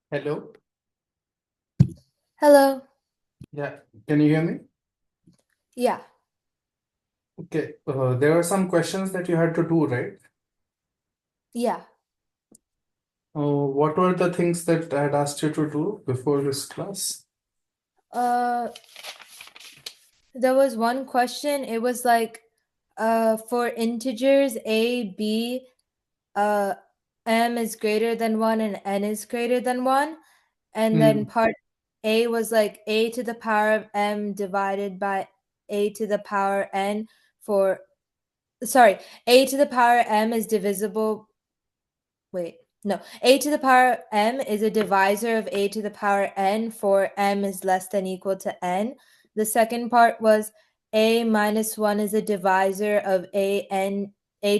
Hello. Hello. Yeah. Can you hear me? Yeah. Okay. There were some questions that you had to do, right? Yeah. What were the things that I had asked you to do before this class? Uh, there was one question. It was like, for integers a, b, uh, m is greater than 1 and n is greater than 1. And then Hmm. part a was like a to the power of m divided by a to the power n for, sorry, a to the power m is divisible. Wait, no. A to the power m is a divisor of a to the power n for m is less than equal to n. The second part was a minus 1 is a divisor of a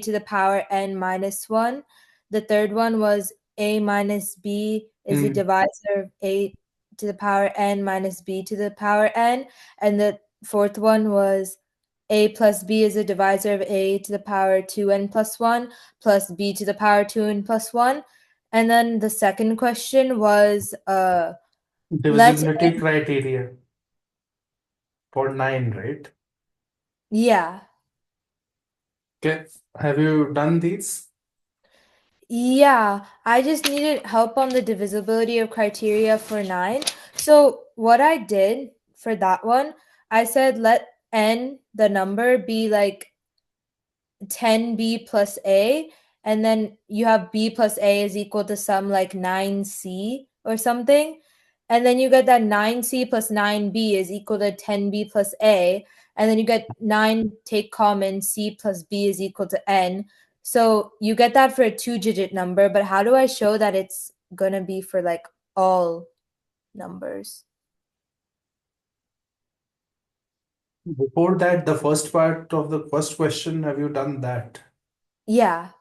to the power n minus 1. The third one was a minus b is a Hmm. divisor of a to the power n minus b to the power n. And the fourth one was a plus b is a divisor of a to the power 2n plus 1 plus b to the power 2n plus 1. And then the second question was let Divisibility criteria for 9, right? yeah. Okay. Have you done these? Yeah, I just needed help on the divisibility of criteria for 9. So what I did for that one, I said let n, the number, be like 10b plus a, and then you have b plus a is equal to some like 9c or something, and then you get that 9c plus 9b is equal to 10b plus a, and then you get 9 take common, c plus b is equal to n. So you get that for a 2-digit number, but how do I show that it's gonna be for like all numbers? Before that, the first part of the first question, have you done that? Yeah.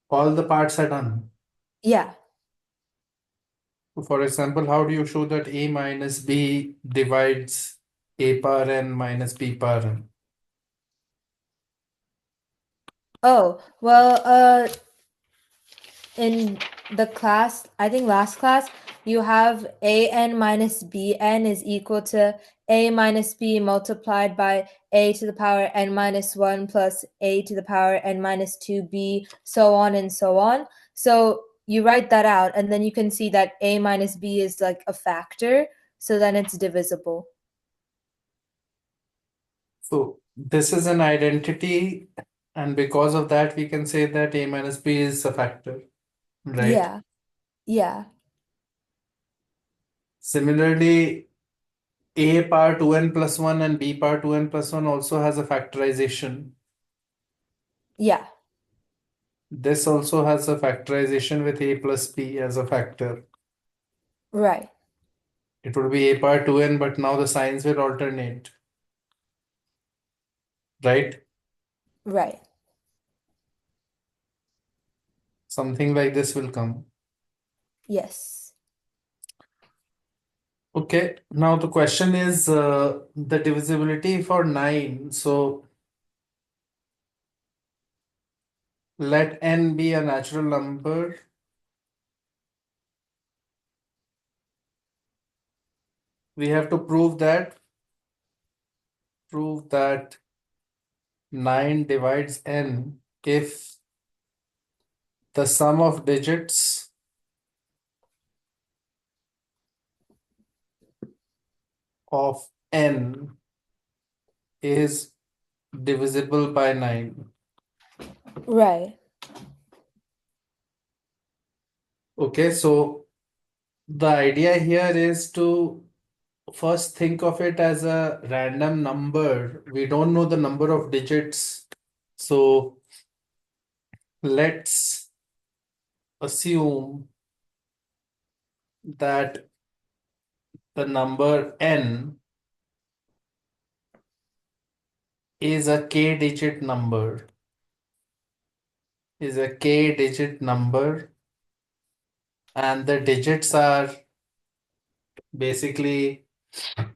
All the parts are done. Yeah. For example, how do you show that a minus b divides a power n minus b power n? Oh, well, in the class, I think last class, you have an minus bn is equal to a minus b multiplied by a to the power n minus 1 plus a to the power n minus 2b, so on and so on. So you write that out, and then you can see that a minus b is like a factor, so then it's divisible. So this is an identity, and because of that, we can say that a minus b is a factor, right? Yeah. Yeah. Similarly, a power 2n plus 1 and b power 2n plus 1 also has a factorization. Yeah. This also has a factorization with a plus b as a factor. Right. It would be a power 2n, but now the signs will alternate, right? Right. Something like this will come. Yes. Okay, now the question is the divisibility for 9. So let n be a natural number. We have to prove that 9 divides n if the sum of digits of n is divisible by 9. Right. Okay, so the idea here is to first think of it as a random number. We don't know the number of digits. So let's assume that the number n is a k digit number, and the digits are basically,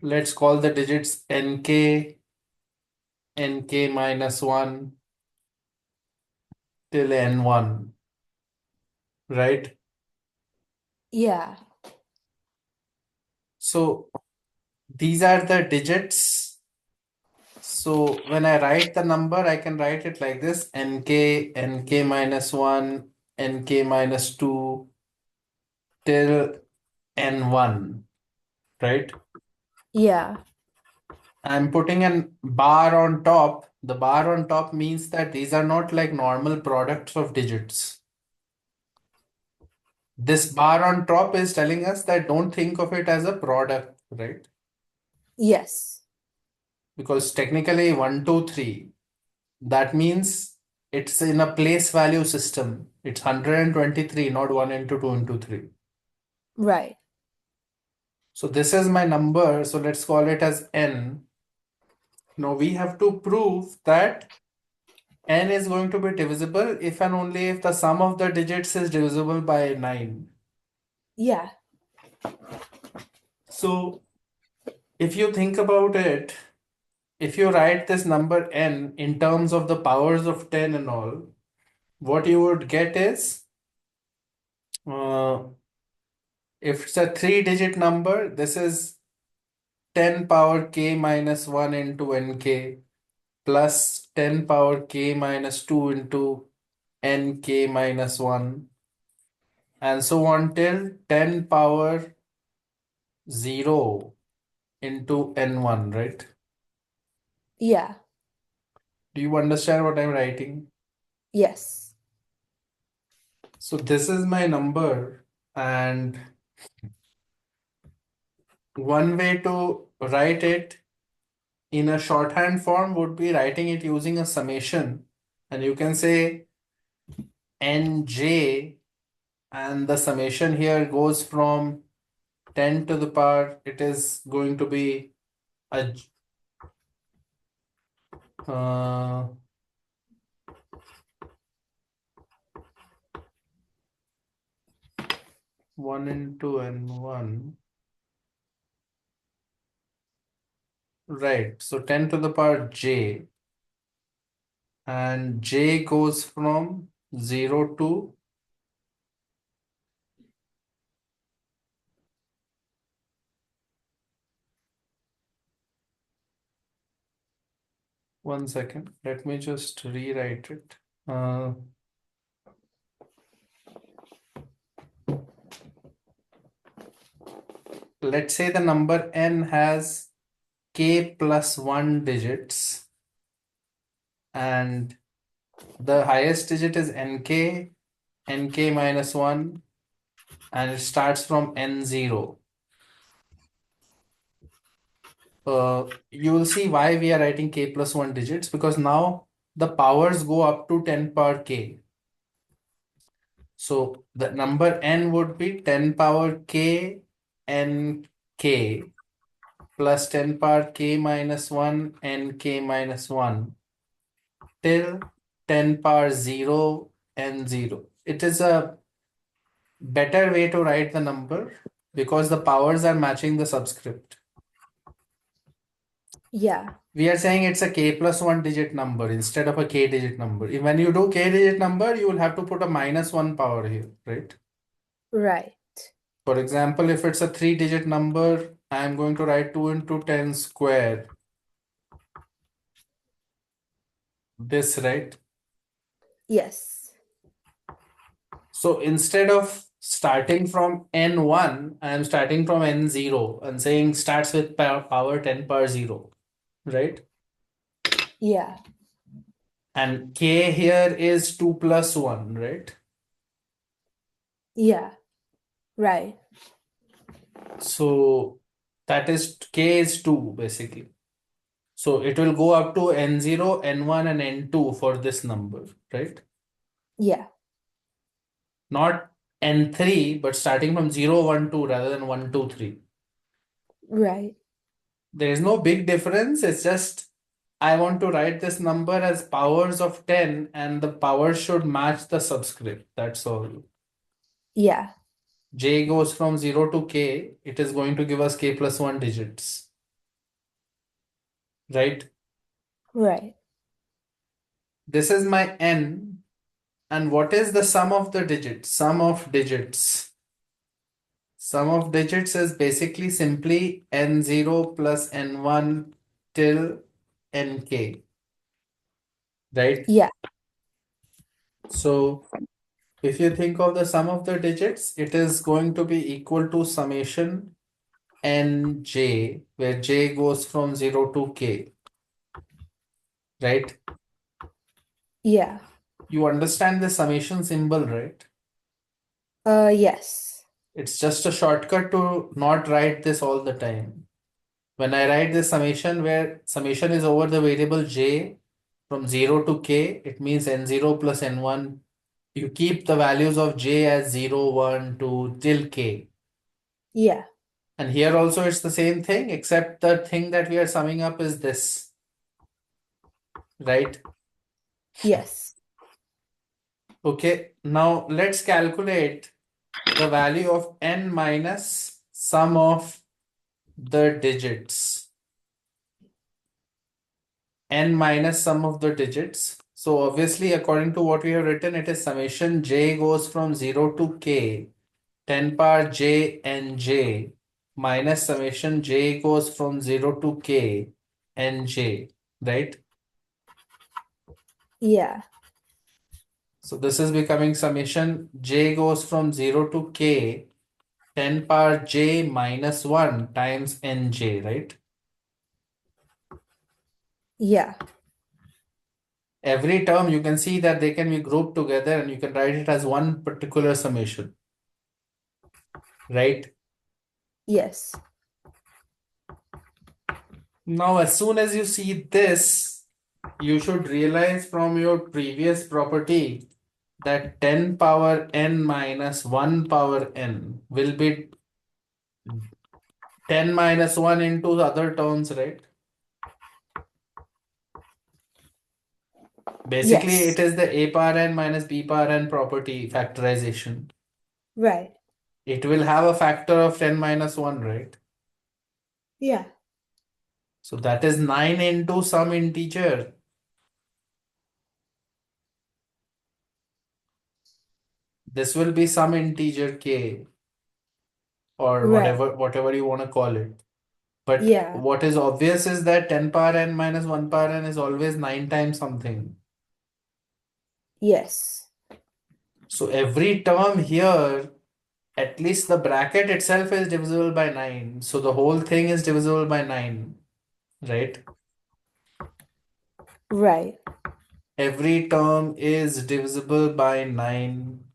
let's call the digits nk minus 1 till n1, right? Yeah. So these are the digits. So when I write the number, I can write it like this: nk, nk minus 1, nk minus 2 till n1, right? Yeah. I'm putting a bar on top. The bar on top means that these are not like normal products of digits. This bar on top is telling us that don't think of it as a product, right? Yes. Because technically 1, 2, 3, that means it's in a place value system. It's 123, not 1 into 2 into 3. Right. So this is my number. So let's call it as n. Now we have to prove that n is going to be divisible if and only if the sum of the digits is divisible by 9. Yeah. So if you think about it, if you write this number n in terms of the powers of 10 and all, what you would get is, if it's a 3-digit number, this is 10 power k minus 1 into nk plus 10 power k minus 2 into nk minus 1, and so on till 10 power 0 into n1, right? Yeah. Do you understand what I'm writing? Yes. So this is my number, and one way to write it in a shorthand form would be writing it using a summation, and you can say nj, and the summation here goes from 10 to the power, it is going to be a uh, 1 into n1, right? So 10 to the power j, and j goes from 0 to, one second, let me just rewrite it. Let's say the number n has k plus 1 digits, and the highest digit is nk, nk minus 1, and it starts from n0. You will see why we are writing k plus 1 digits, because now the powers go up to 10 power k. So the number n would be 10 power k n k plus 10 power k minus 1 n k minus 1 till 10 power 0 n 0. It is a better way to write the number because the powers are matching the subscript. Yeah. We are saying it's a k plus 1 digit number instead of a k digit number. When you do k digit number, you will have to put a minus 1 power here, right? Right. For example, if it's a 3-digit number, I am going to write 2 into 10 square. This, right? Yes. So instead of starting from n1, I am starting from n0 and saying starts with power 10 power 0, right? Yeah. And k here is 2 plus 1, right? Yeah. Right. So that is k is 2 basically. So it will go up to n0, n1, and n2 for this number, right? Yeah. Not n3, but starting from 0, 1, 2 rather than 1, 2, 3. Right. There is no big difference. It's just I want to write this number as powers of 10, and the powers should match the subscript. That's all. Yeah. J goes from 0 to k. It is going to give us k plus 1 digits, right? Right. This is my n. And what is the sum of the digits? Sum of digits. Sum of digits is basically simply n0 plus n1 till nk, right? Yeah. So if you think of the sum of the digits, it is going to be equal to summation nj, where j goes from 0 to k, right? Yeah. You understand the summation symbol, right? Yes. It's just a shortcut to not write this all the time. When I write this summation, where summation is over the variable j from 0 to k, it means n0 plus n1. You keep the values of j as 0, 1, 2 till k. Yeah. And here also it's the same thing, except the thing that we are summing up is this, right? Yes. Okay, now let's calculate the value of n minus sum of the digits. N minus sum of the digits. So obviously, according to what we have written, it is summation j goes from 0 to k, 10 power j n j minus summation j goes from 0 to k n j, right? Yeah. So this is becoming summation j goes from 0 to k, 10 power j minus 1 times nj, right? Yeah. Every term you can see that they can be grouped together and you can write it as one particular summation, right? Yes. Now, as soon as you see this, you should realize from your previous property that 10 power n minus 1 power n will be 10 minus 1 into the other terms, right? Basically, Yes. it is the a power n minus b power n property factorization. Right. It will have a factor of 10 minus 1, right? Yeah. So that is 9 into some integer. This will be some integer k, or Right. whatever you want to call it. But Yeah. what is obvious is that 10 power n minus 1 power n is always 9 times something. Yes. So every term here, at least the bracket itself is divisible by 9. So the whole thing is divisible by 9, right? Right. Every term is divisible by 9.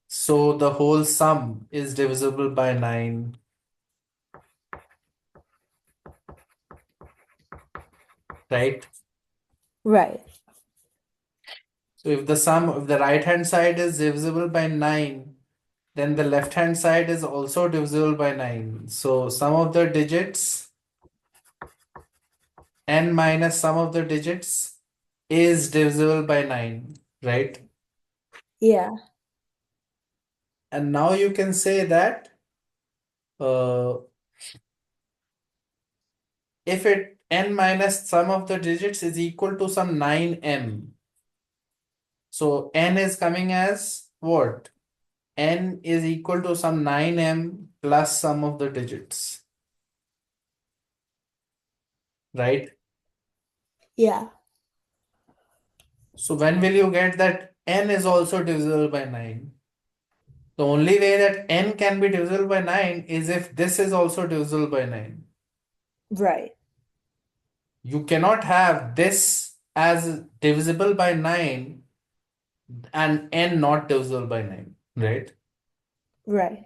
So the whole sum is divisible by 9, right? Right. So if the right hand side is divisible by 9, then the left hand side is also divisible by 9. So sum of the digits, n minus sum of the digits, is divisible by 9, right? Yeah. And now you can say that uh, if it n minus sum of the digits is equal to some 9m, so n is coming as what? N is equal to some 9m plus sum of the digits, right? Yeah. So when will you get that n is also divisible by 9? The only way that n can be divisible by 9 is if this is also divisible by 9. Right. You cannot have this as divisible by 9 and n not divisible by 9, right? Right.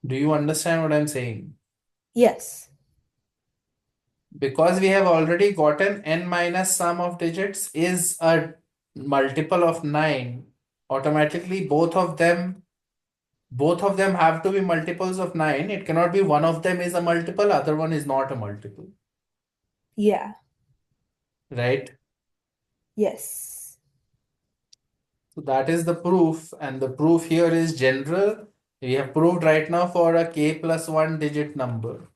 Do you understand what I'm saying? Yes. Because we have already gotten n minus sum of digits is a multiple of 9, automatically both of them have to be multiples of 9. It cannot be one of them is a multiple, other one is not a multiple, Yeah. right? Yes. So that is the proof, and the proof here is general. We have proved right now for a k plus 1 digit number.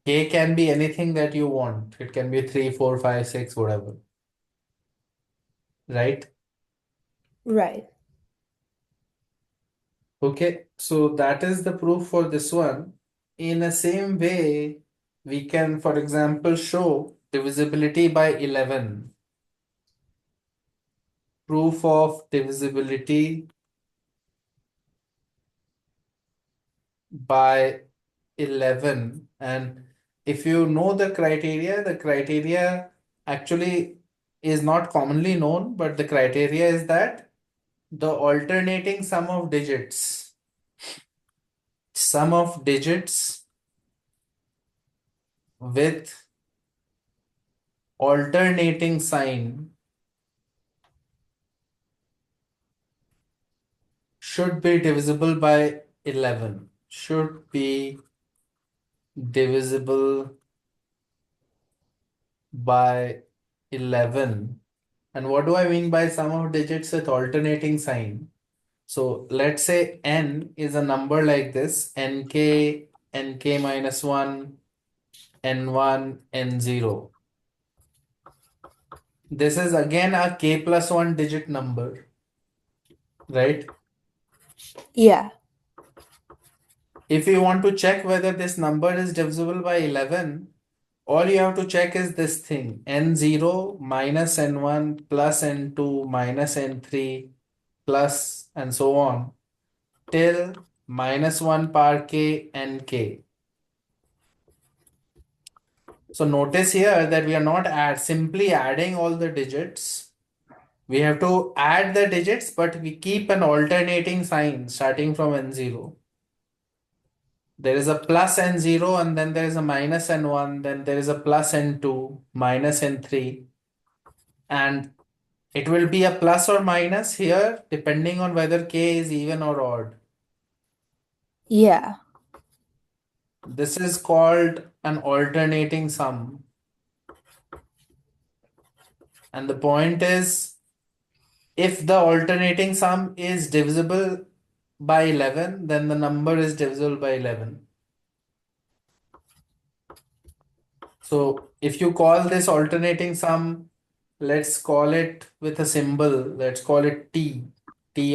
K can be anything that you want. It can be 3, 4, 5, 6, whatever, right? Right. Okay, so that is the proof for this one. In the same way, we can, for example, show divisibility by 11. Proof of divisibility by 11. And if you know the criteria actually is not commonly known, but the criteria is that the alternating sum of digits with alternating sign should be divisible by 11. Should be divisible by 11. And what do I mean by sum of digits with alternating sign? So let's say n is a number like this, nk minus 1, n1, n0. This is again a k plus 1 digit number, right? Yeah. If you want to check whether this number is divisible by 11, all you have to check is this thing, n0 minus n1 plus n2 minus n3 plus and so on till minus 1 power k nk. So notice here that we are not simply adding all the digits. We have to add the digits, but we keep an alternating sign starting from n0. There is a plus n0 and then there is a minus n1, then there is a plus n2, minus n3, and it will be a plus or minus here depending on whether k is even or odd. Yeah. This is called an alternating sum. And the point is, if the alternating sum is divisible by 11, then the number is divisible by 11. So if you call this alternating sum, let's call it with a symbol, let's call it t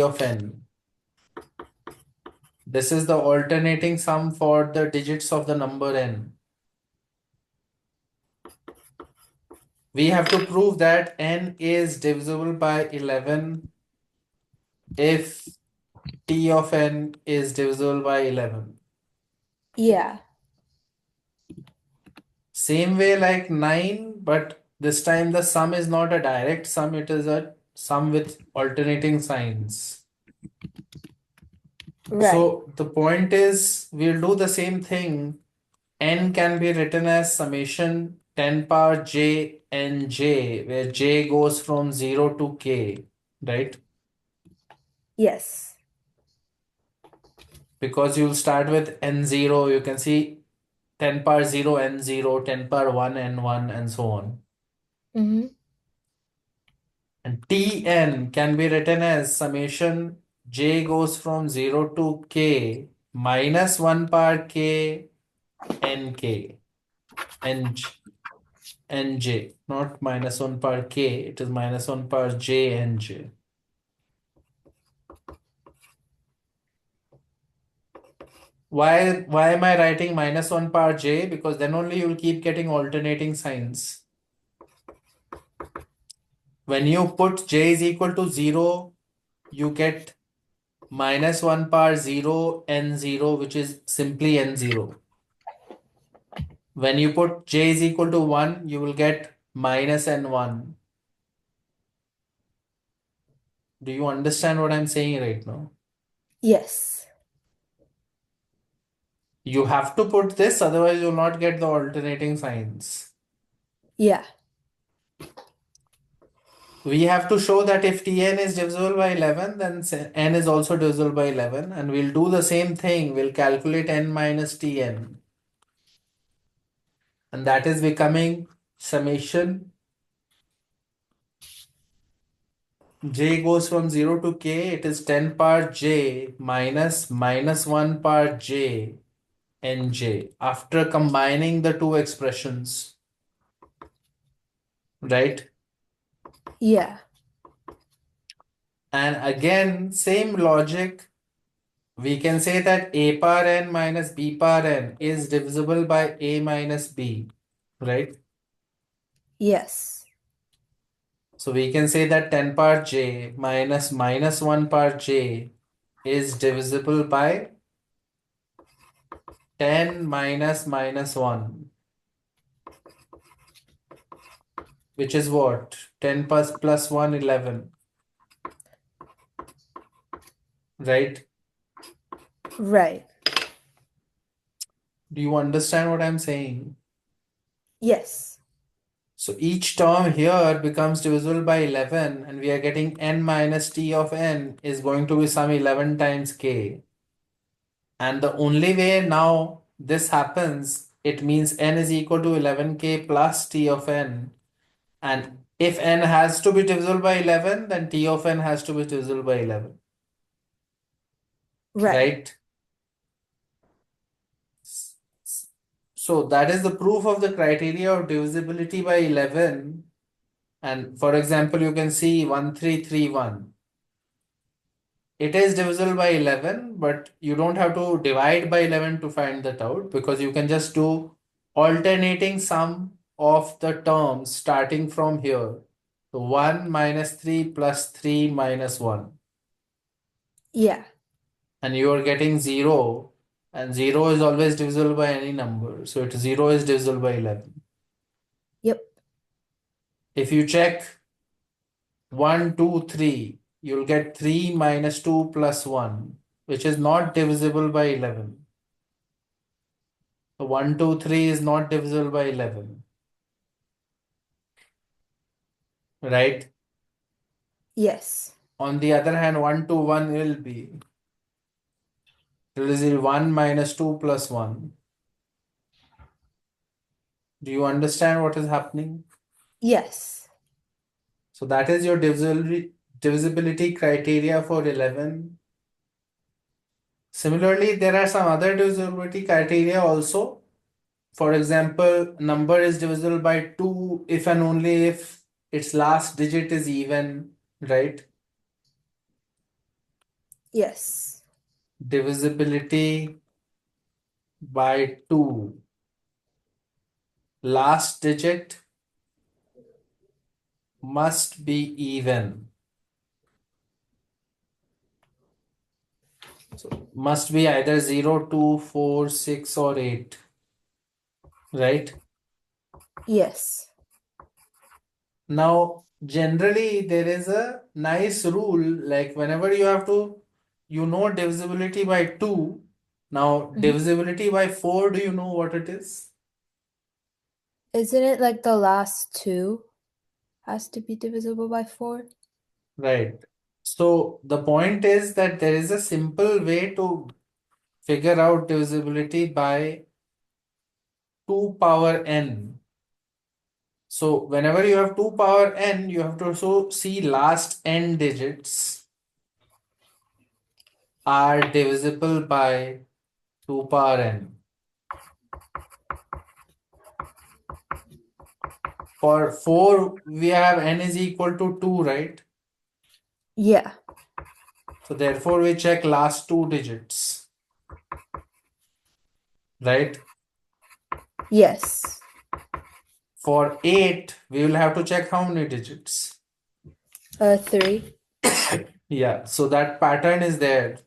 of n. This is the alternating sum for the digits of the number n. We have to prove that n is divisible by 11 if t of n is divisible by 11. Yeah. Same way like 9, but this time the sum is not a direct sum, it is a sum with alternating signs. Right. So the point is, we'll do the same thing. N can be written as summation 10 power j n j, where j goes from 0 to k, right? Yes. Because you'll start with n0, you can see 10 power 0 n0, 10 power 1 n1, and so on. Mm-hmm. And Tn can be written as summation j goes from 0 to k minus 1 power k nk nj, not minus 1 power k, it is minus 1 power j nj. Why am I writing minus 1 power j? Because then only you will keep getting alternating signs. When you put j is equal to 0, you get minus 1 power 0 n0, which is simply n0. When you put j is equal to 1, you will get minus n1. Do you understand what I'm saying right now? Yes. You have to put this, otherwise you will not get the alternating signs. Yeah. We have to show that if Tn is divisible by 11, then n is also divisible by 11. And we'll do the same thing. We'll calculate n minus Tn. And that is becoming summation j goes from 0 to k. It is 10 power j minus 1 power j nj after combining the two expressions, right? Yeah. And again, same logic. We can say that a power n minus b power n is divisible by a minus b, right? Yes. So we can say that 10 power j minus minus 1 power j is divisible by 10 minus minus 1, which is what? 10 plus 1, 11, right? Right. Do you understand what I'm saying? Yes. So each term here becomes divisible by 11, and we are getting n minus t of n is going to be some 11 times k. And the only way now this happens, it means n is equal to 11k plus t of n. And if n has to be divisible by 11, then t of n has to be divisible by 11, Right. right? So that is the proof of the criteria of divisibility by 11. And for example, you can see 1331. It is divisible by 11, but you don't have to divide by 11 to find that out, because you can just do alternating sum of the terms starting from here. So 1 minus 3 plus 3 minus 1. Yeah. And you are getting 0. And 0 is always divisible by any number. So 0 is divisible by 11. Yep. If you check 1, 2, 3, you'll get 3 minus 2 plus 1, which is not divisible by 11. So 1, 2, 3 is not divisible by 11, right? Yes. On the other hand, 1 to 1 will be. It is 1 minus 2 plus 1. Do you understand what is happening? Yes. So that is your divisibility criteria for 11. Similarly, there are some other divisibility criteria also. For example, number is divisible by 2 if and only if its last digit is even, right? Yes. Divisibility by 2. Last digit must be even. So must be either 0, 2, 4, 6, or 8, right? Yes. Now, generally, there is a nice rule, like whenever you have to, divisibility by 2. Now, Mhm. divisibility by 4, do you know what it is? Isn't it like the last two has to be divisible by 4? Right. So the point is that there is a simple way to figure out divisibility by 2 power n. So whenever you have 2 power n, you have to also see last n digits are divisible by 2 power n. For 4, we have n is equal to 2, right? Yeah. So therefore, we check last 2 digits, right? Yes. For 8, we will have to check how many digits. 3. Yeah, so that pattern is there.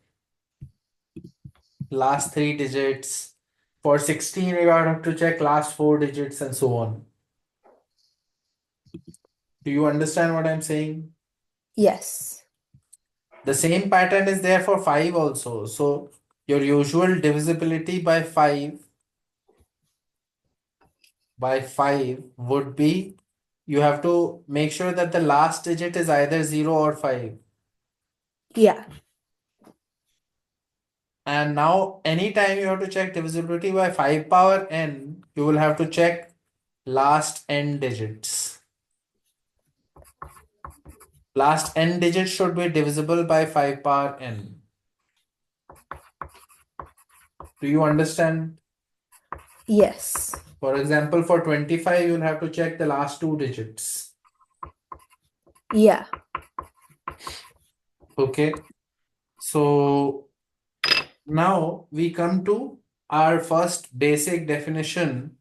Last 3 digits. For 16, we have to check last 4 digits and so on. Do you understand what I'm saying? Yes. The same pattern is there for 5 also. So your usual divisibility by 5 would be, you have to make sure that the last digit is either 0 or 5. Yeah. And now anytime you have to check divisibility by 5 power n, you will have to check last n digits. Last n digits should be divisible by 5 power n. Do you understand? Yes. For example, for 25, you'll have to check the last 2 digits. Yeah. Okay, so now we come to our first basic definition,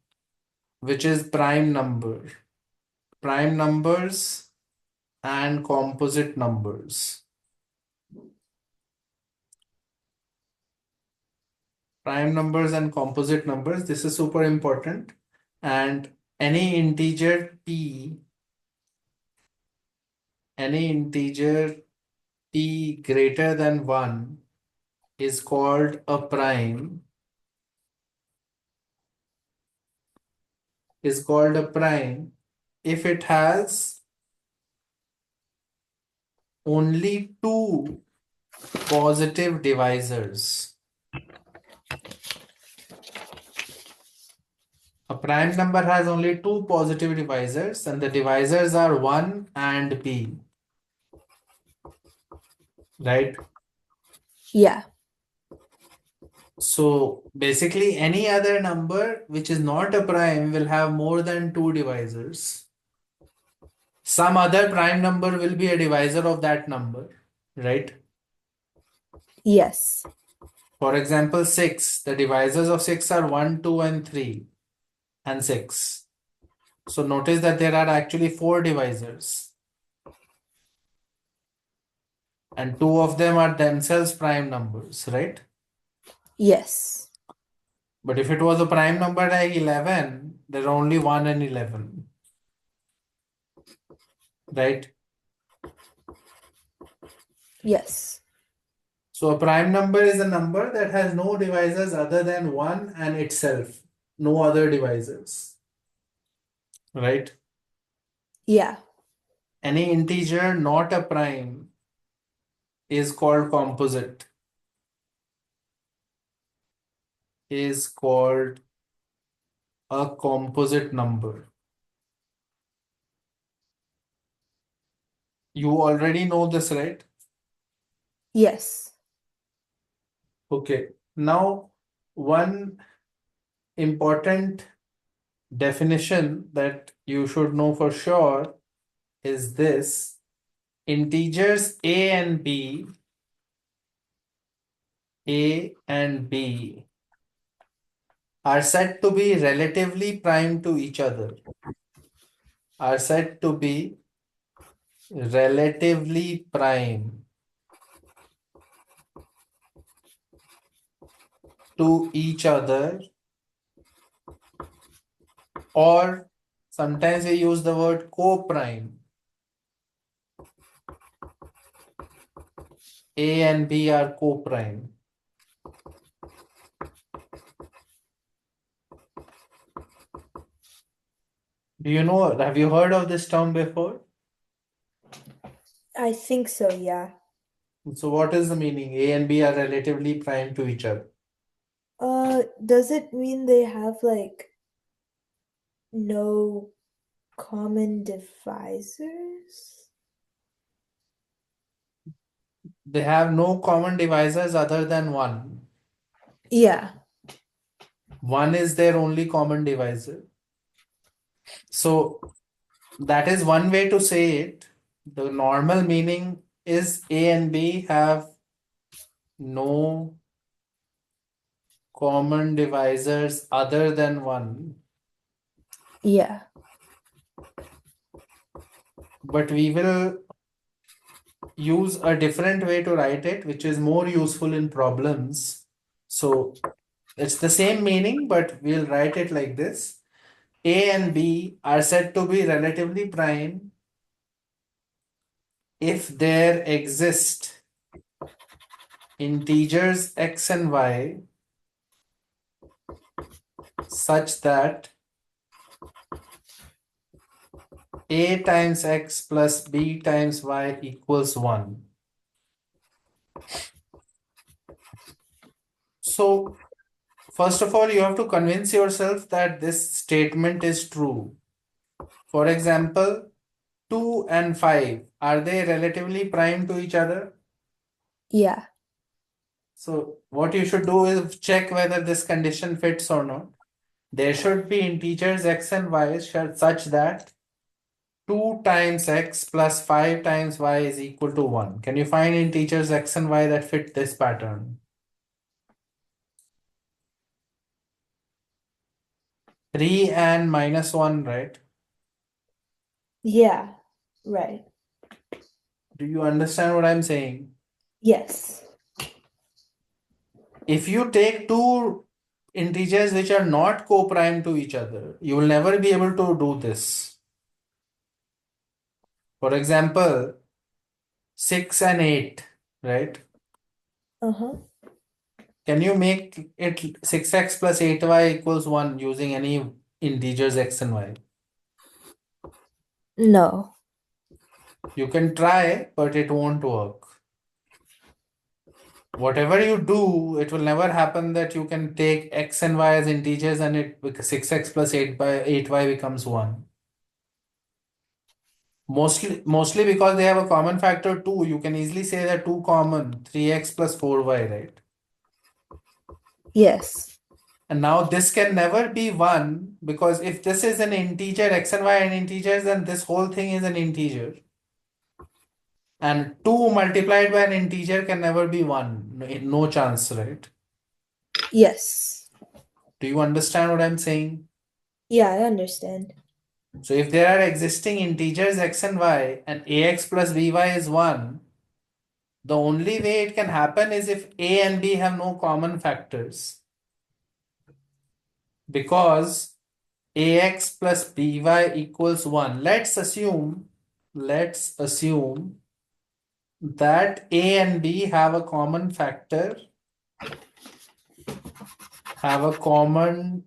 which is prime number. Prime numbers and composite numbers. Prime numbers and composite numbers, this is super important. And any integer p greater than 1 is called a prime, if it has only two positive divisors. A prime number has only two positive divisors, and the divisors are 1 and b, right? Yeah. So basically, any other number which is not a prime will have more than two divisors. Some other prime number will be a divisor of that number, right? Yes. For example, 6. The divisors of 6 are 1, 2, and 3, and 6. So notice that there are actually 4 divisors, and 2 of them are themselves prime numbers, right? Yes. But if it was a prime number like 11, there are only 1 and 11, right? Yes. So a prime number is a number that has no divisors other than 1 and itself, no other divisors, right? Yeah. Any integer not a prime is called composite, is called a composite number. You already know this, right? Yes. Okay. Now, one important definition that you should know for sure is this: integers A and B are said to be relatively prime to each other, are said to be relatively prime to each other, or sometimes we use the word co-prime. A and B are co-prime. Do you know, have you heard of this term before? I think so, yeah. So what is the meaning? A and B are relatively prime to each other. Does it mean they have like no common divisors? They have no common divisors other than 1. Yeah. 1 is their only common divisor. So that is one way to say it. The normal meaning is A and B have no common divisors other than 1. Yeah. But we will use a different way to write it, which is more useful in problems. So it's the same meaning, but we'll write it like this. A and B are said to be relatively prime if there exist integers x and y such that a times x plus b times y equals 1. So first of all, you have to convince yourself that this statement is true. For example, 2 and 5, are they relatively prime to each other? Yeah. So what you should do is check whether this condition fits or not. There should be integers x and y such that 2 times x plus 5 times y is equal to 1. Can you find integers x and y that fit this pattern? 3 and minus 1, right? Yeah, right. Do you understand what I'm saying? Yes. If you take two integers which are not co-prime to each other, you will never be able to do this. For example, 6 and 8, right? Uh-huh. Can you make it 6x plus 8y equals 1 using any integers x and y? No. You can try, but it won't work. Whatever you do, it will never happen that you can take x and y as integers and it 6x plus 8y becomes 1. Mostly because they have a common factor 2, you can easily say that 2 common, 3x plus 4y, right? Yes. And now this can never be 1 because if this is an integer, x and y are integers, then this whole thing is an integer. And 2 multiplied by an integer can never be 1. No chance, right? Yes. Do you understand what I'm saying? Yeah, I understand. So if there are existing integers x and y and ax plus by is 1, the only way it can happen is if a and b have no common factors. Because ax plus by equals 1. Let's assume that a and b have a common factor, have a common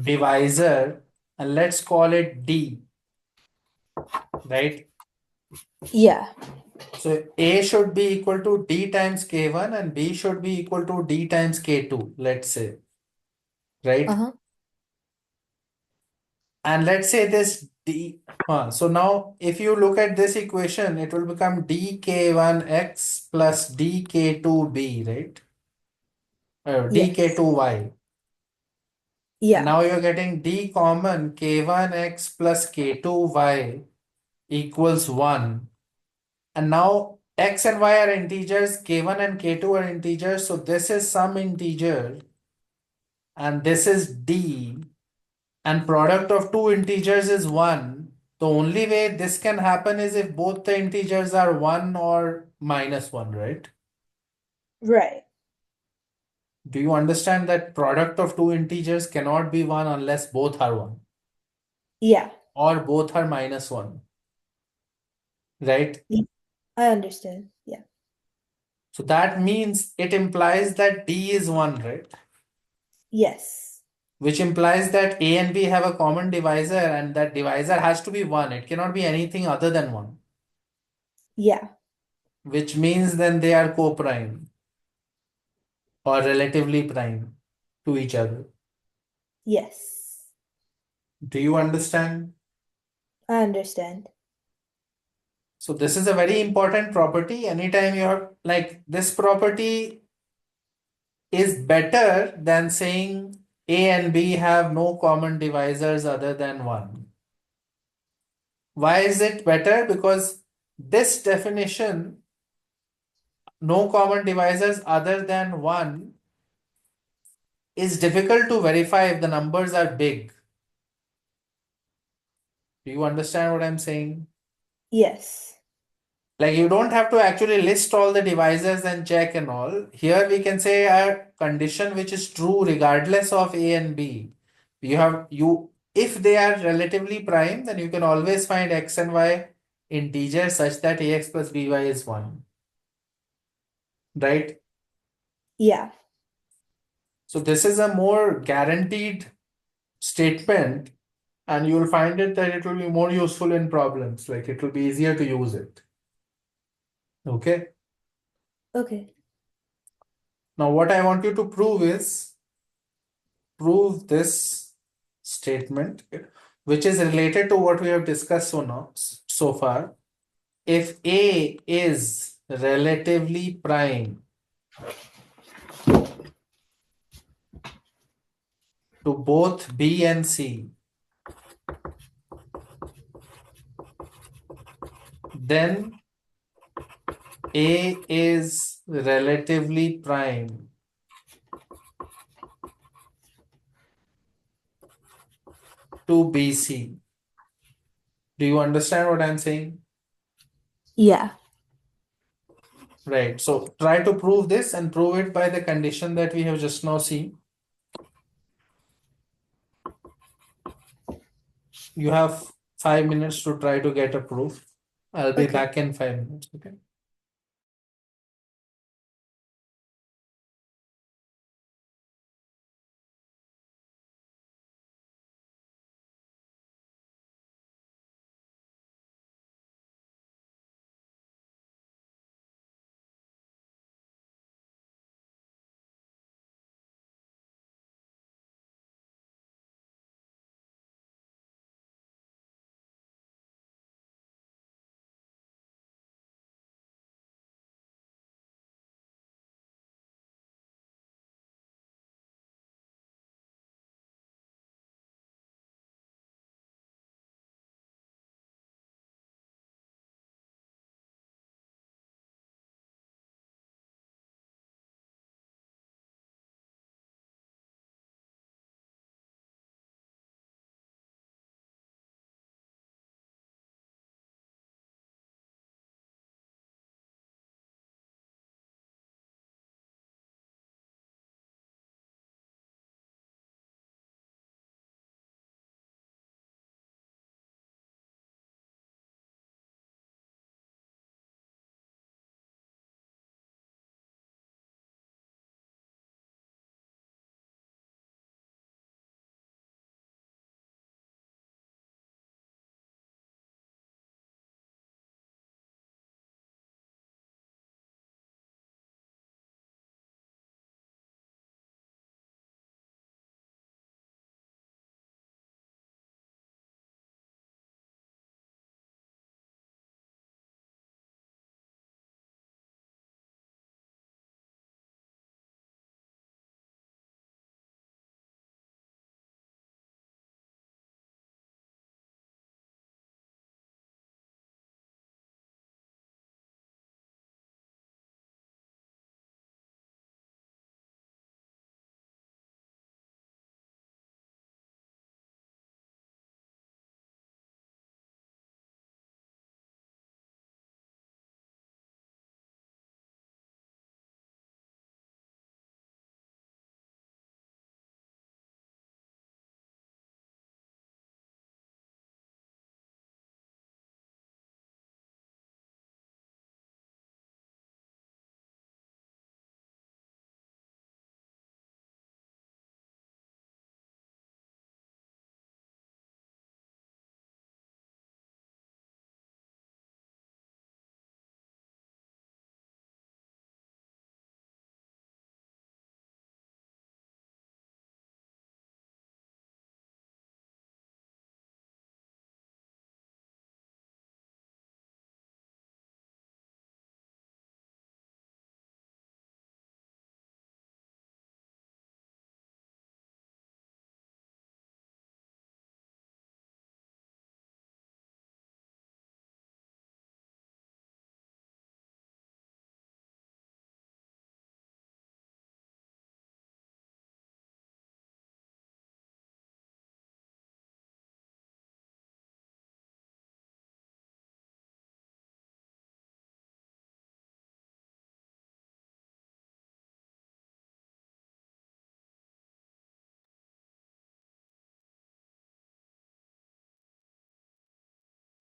divisor, and let's call it d, right? Yeah. So a should be equal to d times k1 and b should be equal to d times k2, let's say, right? Uh-huh. And let's say this d. So now if you look at this equation, it will become dk1x plus dk2b, right? Yes. dk2y. And Yeah. now you're getting d common k1x plus k2y equals 1. And now x and y are integers, k1 and k2 are integers. So this is some integer and this is d. And product of two integers is 1. The only way this can happen is if both the integers are 1 or minus 1, right? Right. Do you understand that product of two integers cannot be 1 unless both are 1 Yeah. or both are minus 1, right? Y- I understand. Yeah. So that means it implies that d is 1, right? Yes. Which implies that a and b have a common divisor and that divisor has to be 1. It cannot be anything other than 1, Yeah. which means then they are co-prime or relatively prime to each other. Yes. Do you understand? I understand. So this is a very important property. Anytime you have like this property is better than saying A and B have no common divisors other than 1. Why is it better? Because this definition, no common divisors other than 1, is difficult to verify if the numbers are big. Do you understand what I'm saying? Yes. Like you don't have to actually list all the divisors and check and all. Here we can say a condition which is true regardless of A and B. You if they are relatively prime, then you can always find x and y integers such that ax plus by is 1. Right? Yeah. So this is a more guaranteed statement, and you'll find it that it will be more useful in problems. Like it will be easier to use it. Okay. Okay. Now what I want you to prove is prove this statement, which is related to what we have discussed so far. If A is relatively prime to both B and C, then A is relatively prime to BC. Do you understand what I'm saying? Yeah. Right. So try to prove this and prove it by the condition that we have just now seen. You have 5 minutes to try to get a proof. I'll be Okay. back in 5 minutes. Okay.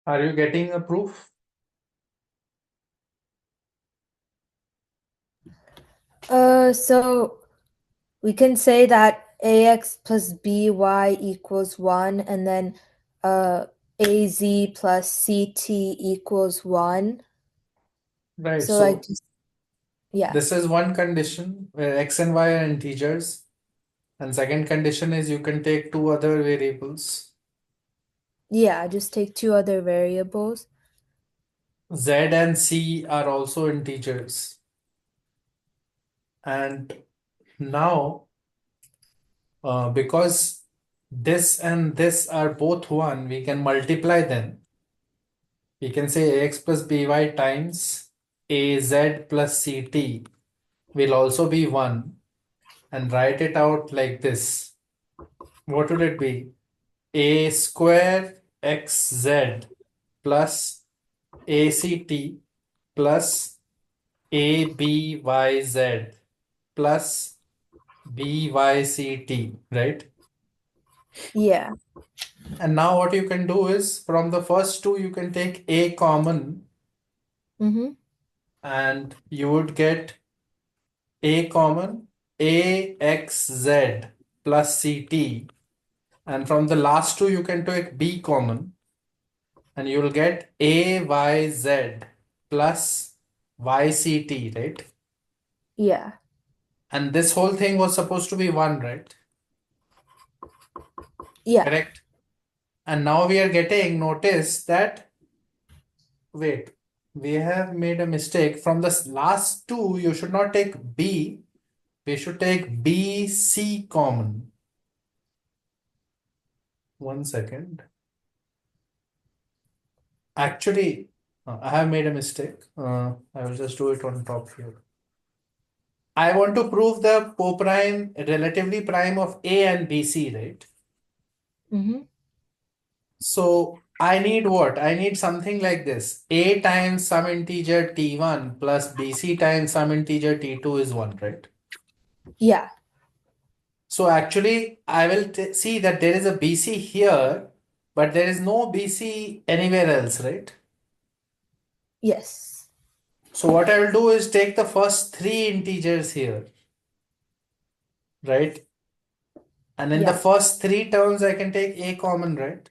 Are you getting a proof? So we can say that ax plus by equals 1, and then az plus ct equals 1. Right. So like So just, yeah. this is one condition where x and y are integers. And second condition is you can take two other variables. Yeah, just take two other variables. Z and C are also integers. And now, because this and this are both 1, we can multiply them. We can say ax plus by times az plus ct will also be 1 and write it out like this. What would it be? A square xz plus act plus abyz plus byct, right? Yeah. And now what you can do is from the first two, you can take a common Mm-hmm. and you would get a common axz plus ct. And from the last two, you can take b common and you will get ayz plus yct, right? Yeah. And this whole thing was supposed to be 1, right? Yeah. Correct. And now we are getting, notice that, wait, we have made a mistake. From the last two, you should not take B. We should take BC common. 1 second. Actually, I have made a mistake. I will just do it on top here. I want to prove the co-prime, relatively prime of A and BC, right? Mm-hmm. So I need what? I need something like this. A times some integer t1 plus bc times some integer t2 is 1, right? Yeah. So actually, I will see that there is a bc here, but there is no bc anywhere else, right? Yes. So what I will do is take the first three integers here, right? And in the Yeah. first three terms, I can take a common, right?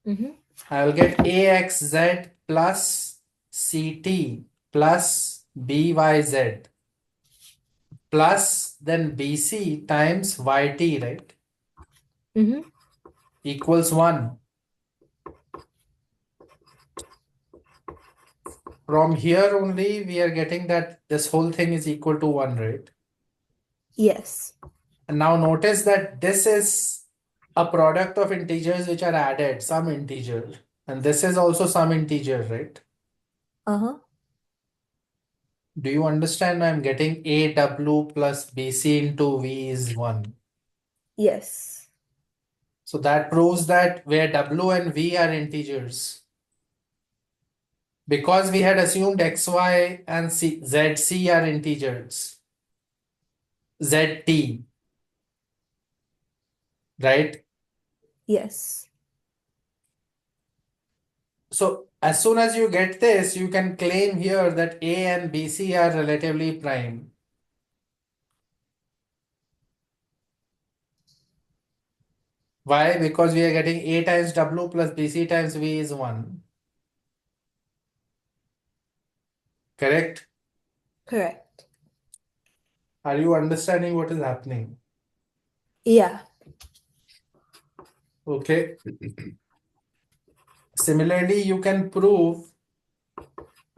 Mm-hmm. I will get axz plus ct plus byz plus then bc times yt, right? Mm-hmm. Equals 1. From here only, we are getting that this whole thing is equal to 1, right? Yes. And now notice that this is a product of integers which are added, some integer. And this is also some integer, right? Uh-huh. Do you understand? I'm getting AW plus BC into V is 1. Yes. So that proves that where W and V are integers. Because we had assumed XY and ZC are integers. ZT, right? Yes. So as soon as you get this, you can claim here that A and BC are relatively prime. Why? Because we are getting A times W plus BC times V is 1. Correct? Correct. Are you understanding what is happening? Yeah. Okay. Similarly, you can prove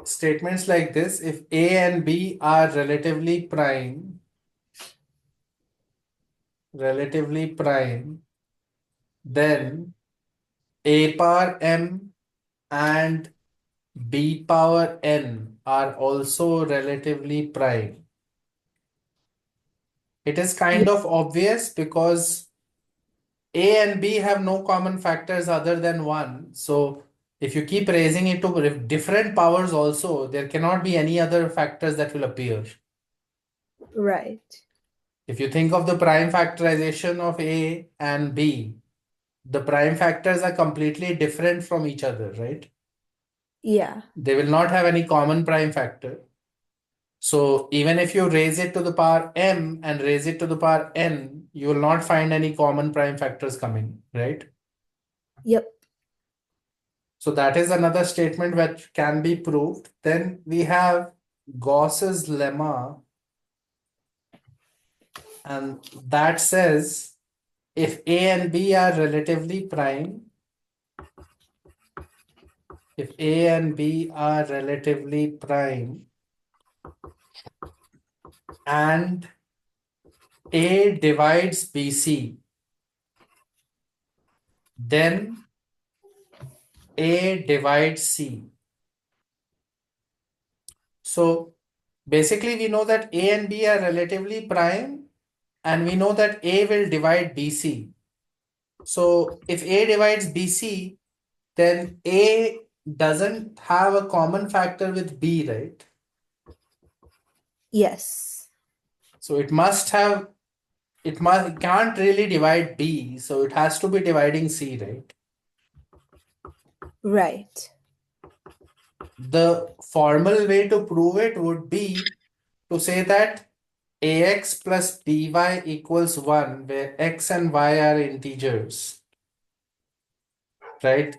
statements like this. If A and B are relatively prime, then A power M and B power N are also relatively prime. It is kind of obvious because A and B have no common factors other than 1. So if you keep raising it to different powers also, there cannot be any other factors that will appear. Right. If you think of the prime factorization of A and B, the prime factors are completely different from each other, right? Yeah. They will not have any common prime factor. So even if you raise it to the power m and raise it to the power n, you will not find any common prime factors coming, right? Yep. So that is another statement which can be proved. Then we have Gauss's lemma, and that says if A and B are relatively prime, if A and B are relatively prime and A divides BC, then A divides C. So basically we know that A and B are relatively prime, and we know that A will divide BC. So if A divides BC, then A doesn't have a common factor with B, right? Yes. So it can't really divide B, so it has to be dividing C, right? Right. The formal way to prove it would be to say that ax plus by equals 1, where x and y are integers, right?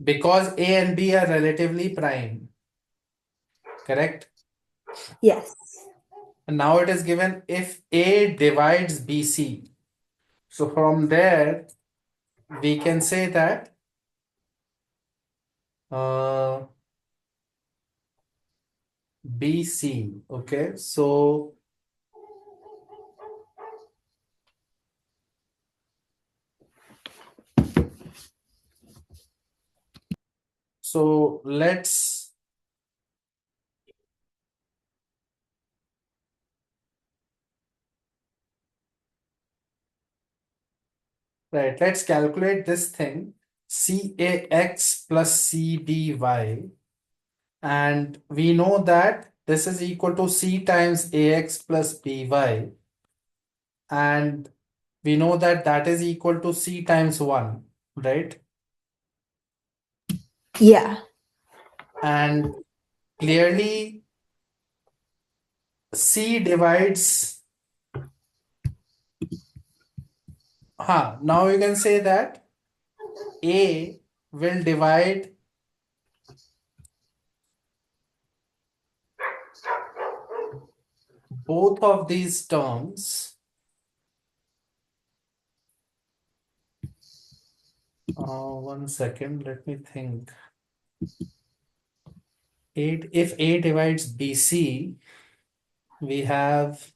Because a and b are relatively prime, correct? Yes. And now it is given if a divides bc. So from there, we can say that uh, bc, okay? So let's let's calculate this thing, cax plus cby, and we know that this is equal to c times ax plus by, and we know that that is equal to c times 1, right? Yeah. And clearly c divides, now you can say that a will divide both of these terms. 1 second, let me think. If a divides bc, we have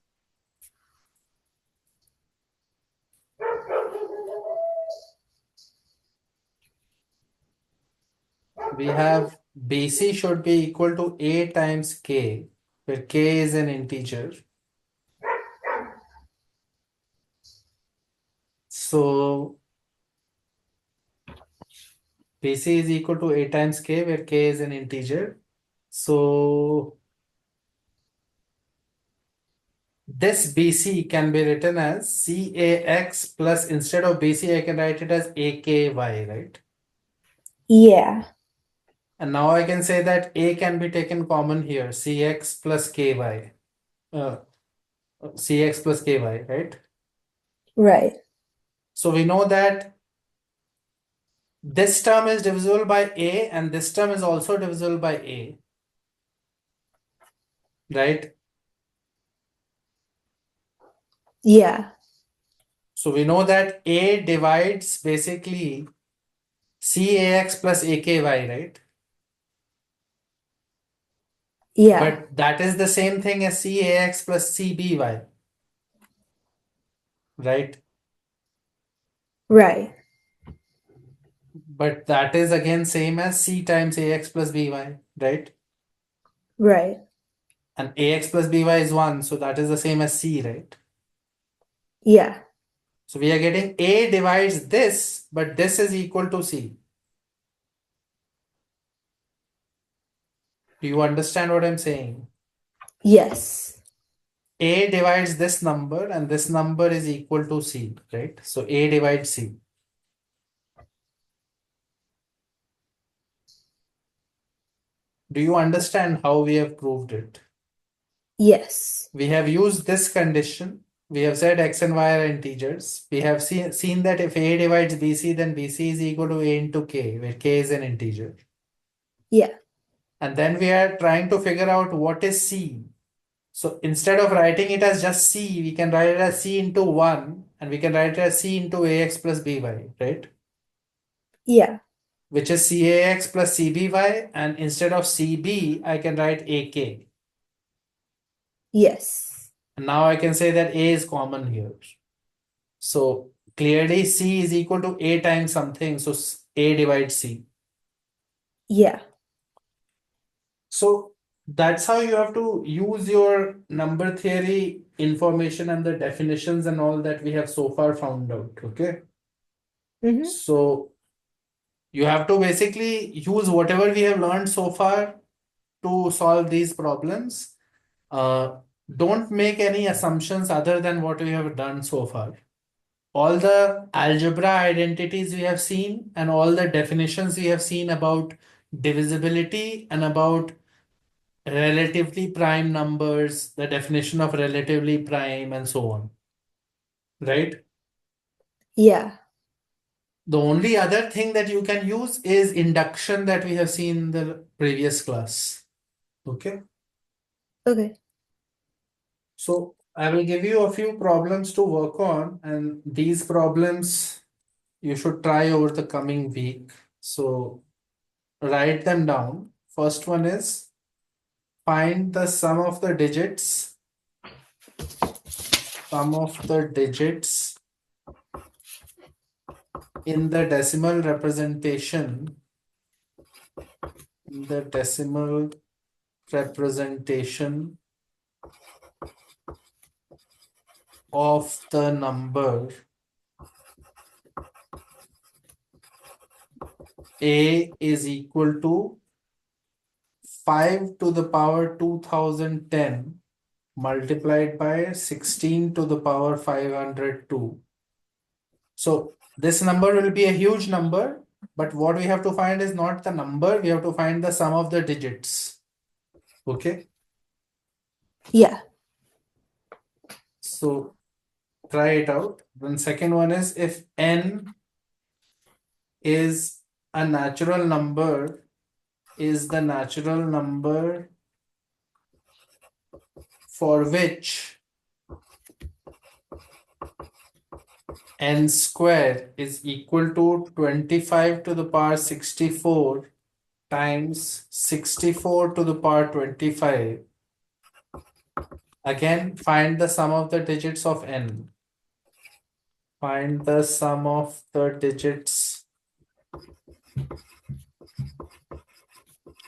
BC should be equal to A times K, where K is an integer. So BC is equal to A times K, where K is an integer. So this BC can be written as CAX plus, instead of BC, I can write it as AKY, right? Yeah. And now I can say that A can be taken common here, CX plus KY. Uh, CX plus KY, right? Right. So we know that this term is divisible by A and this term is also divisible by A, right? Yeah. So we know that A divides basically CAX plus AKY, right? Yeah. But that is the same thing as CAX plus CBY, right? Right. But that is again same as C times AX plus BY, right? Right. And AX plus BY is 1, so that is the same as C, right? Yeah. So we are getting A divides this, but this is equal to C. Do you understand what I'm saying? Yes. A divides this number and this number is equal to C, right? So A divides C. Do you understand how we have proved it? Yes. We have used this condition. We have said x and y are integers. We have seen that if A divides BC, then BC is equal to A into K, where K is an integer. Yeah. And then we are trying to figure out what is C. So instead of writing it as just C, we can write it as C into 1, and we can write it as C into AX plus BY, right? Yeah. Which is CAX plus CBY, and instead of CB, I can write AK. Yes. And now I can say that A is common here. So clearly C is equal to A times something. So A divides C. Yeah. So that's how you have to use your number theory information and the definitions and all that we have so far found out. Okay. Mm-hmm. So you have to basically use whatever we have learned so far to solve these problems. Uh, don't make any assumptions other than what we have done so far. All the algebra identities we have seen and all the definitions we have seen about divisibility and about relatively prime numbers, the definition of relatively prime, and so on. Right? Yeah. The only other thing that you can use is induction that we have seen in the previous class. Okay. Okay. So I will give you a few problems to work on, and these problems you should try over the coming week. So write them down. First one is find the sum of the digits in the decimal representation of the number A is equal to 5 to the power 2010 multiplied by 16 to the power 502. So this number will be a huge number, but what we have to find is not the number, we have to find the sum of the digits. Okay. Yeah. So try it out. Then second one is if n is a natural number, is the natural number for which n square is equal to 25 to the power 64 times 64 to the power 25. Again, find the sum of the digits of n. Find the sum of the digits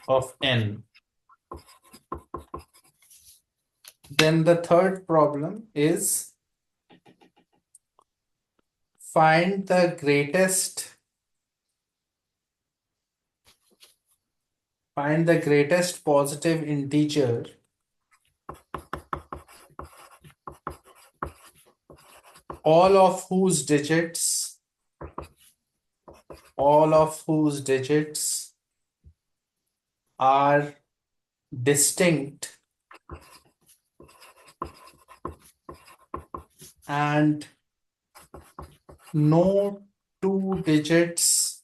of n. Then the third problem is find the greatest positive integer all of whose digits are distinct and no two digits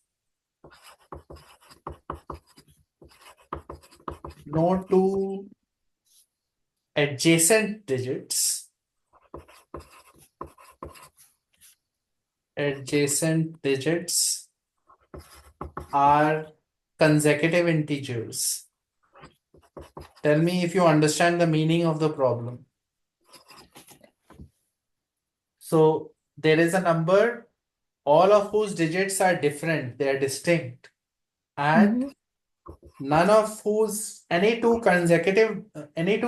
no two adjacent digits are consecutive integers. Tell me if you understand the meaning of the problem. So there is a number, all of whose digits are different, they are distinct, and Mm-hmm. none of whose any two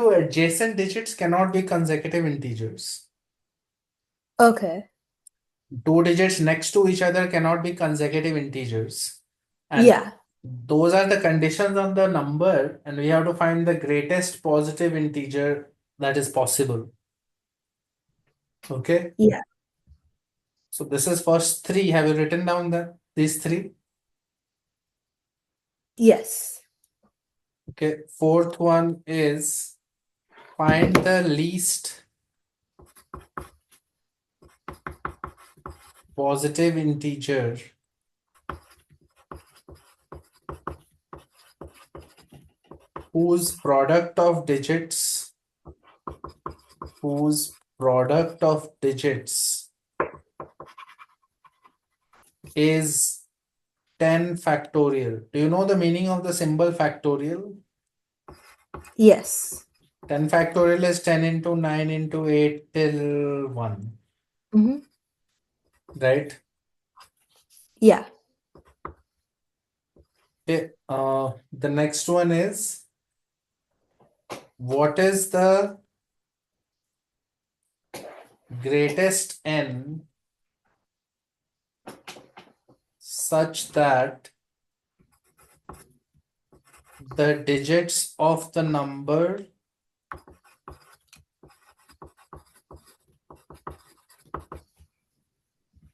adjacent digits cannot be consecutive integers. Okay. Two digits next to each other cannot be consecutive integers. And Yeah. those are the conditions of the number, and we have to find the greatest positive integer that is possible. Okay. Yeah. So this is first three. Have you written down these three? Yes. Okay. Fourth one is find the least positive integer whose product of digits is 10 factorial. Do you know the meaning of the symbol factorial? Yes. 10 factorial is 10 into 9 into 8 till 1. Mm-hmm. right? Yeah. Okay, the next one is, what is the greatest n such that the digits of the number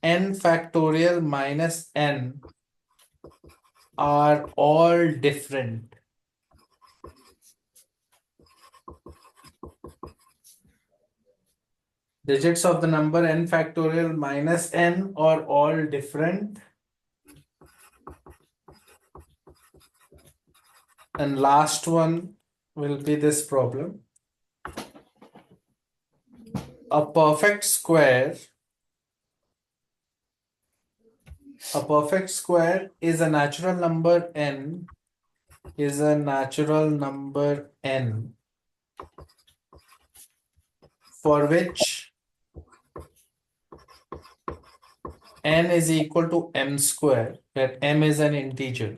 n factorial minus n are all different? Digits of the number n factorial minus n are all different. And last one will be this problem. A perfect square is a natural number n for which n is equal to m square, where m is an integer.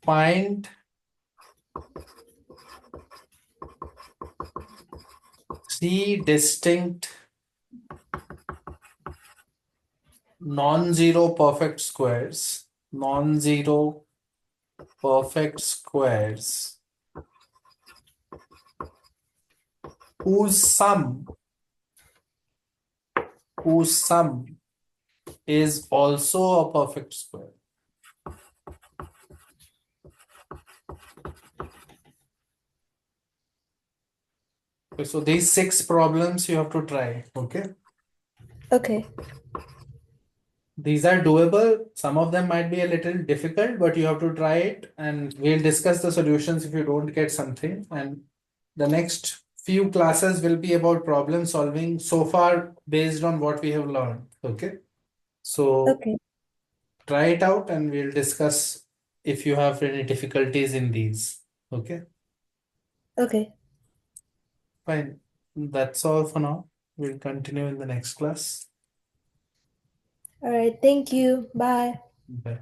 Find three distinct non-zero perfect squares whose sum is also a perfect square. Okay, so these 6 problems you have to try. Okay, Okay. these are doable. Some of them might be a little difficult, but you have to try it, and we'll discuss the solutions if you don't get something. And the next few classes will be about problem solving so far based on what we have learned. Okay, so Okay. try it out and we'll discuss if you have any difficulties in these. Okay, Okay. fine. That's all for now. We'll continue in the next class. All right. Thank you. Bye. Bye.